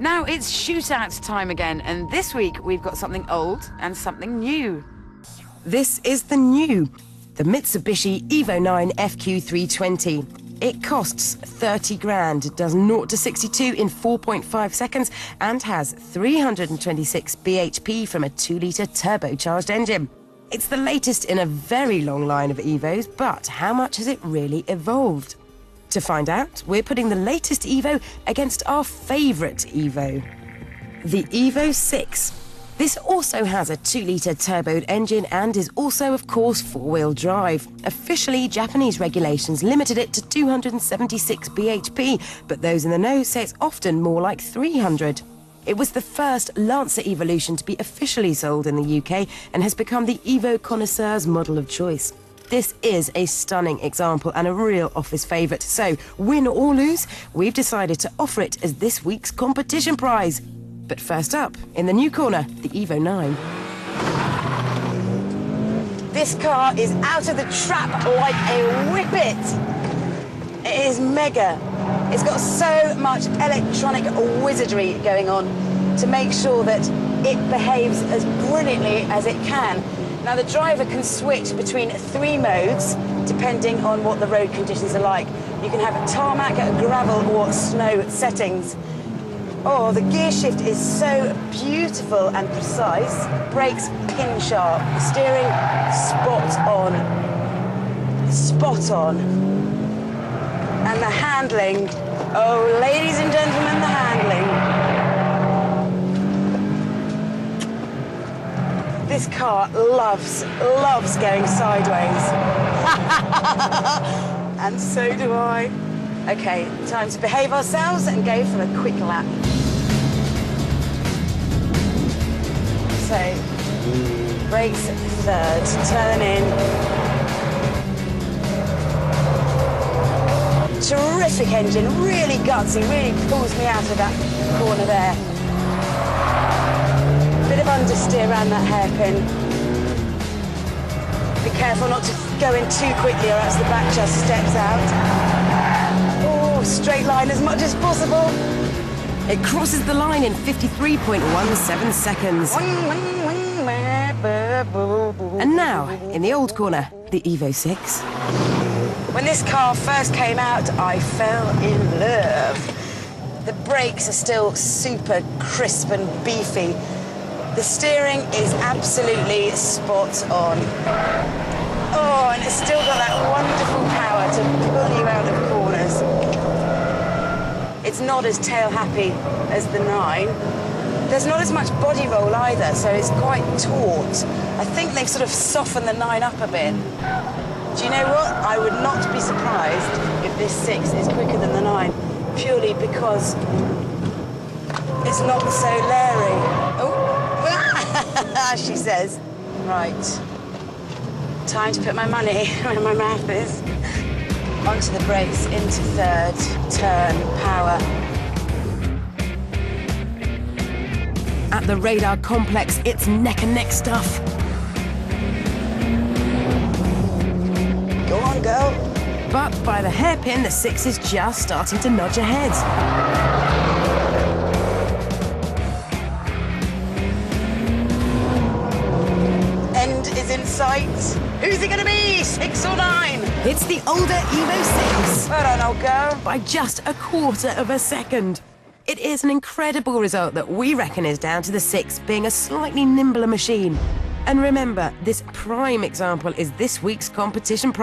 Now it's shootout time again, and this week we've got something old and something new. This is the new, the Mitsubishi evo9 FQ320. It costs 30 grand, does 0 to 62 in 4.5 seconds, and has 326 bhp from a 2-litre turbocharged engine. It's the latest in a very long line of Evos, but how much has it really evolved? To find out, we're putting the latest Evo against our favourite Evo, the evo6. This also has a 2-litre turboed engine and is also, of course, 4-wheel drive. Officially, Japanese regulations limited it to 276 bhp, but those in the know say it's often more like 300. It was the first Lancer Evolution to be officially sold in the UK and has become the Evo connoisseur's model of choice. This is a stunning example and a real office favourite, so win or lose, we've decided to offer it as this week's competition prize. But first up, in the new corner, the evo9. This car is out of the trap like a whippet. It is mega. It's got so much electronic wizardry going on to make sure that it behaves as brilliantly as it can. Now, the driver can switch between 3 modes, depending on what the road conditions are like. You can have a tarmac, a gravel or snow settings. Oh, the gear shift is so beautiful and precise. Brakes pin sharp, steering spot on. Spot on. And the handling, oh, ladies and gentlemen, the handling. This car loves going sideways. And so do I. Okay, time to behave ourselves and go for a quick lap. So, brakes third, turn in. Terrific engine, really gutsy, really pulls me out of that corner there. Bit of understeer around that hairpin. Be careful not to go in too quickly or else the back just steps out. Oh, straight line as much as possible. It crosses the line in 53.17 seconds. And now, in the old corner, the evo6. When this car first came out, I fell in love. The brakes are still super crisp and beefy. The steering is absolutely spot on. Oh, and it's still got that wonderful power to pull you out of corners. It's not as tail-happy as the 9. There's not as much body roll either, so it's quite taut. I think they've sort of softened the 9 up a bit. Do you know what? I would not be surprised if this 6 is quicker than the 9, purely because it's not so leery. Oh. She says. Right. Time to put my money where my mouth is. Onto the brakes, into third, turn, power. At the radar complex, it's neck and neck stuff. Go on, girl. But by the hairpin, the 6 is just starting to nudge ahead. In sight. Who's it going to be? 6 or 9? It's the older evo6. Well done, old girl. By just a quarter of a second. It is an incredible result that we reckon is down to the 6 being a slightly nimbler machine. And remember, this prime example is this week's competition prize.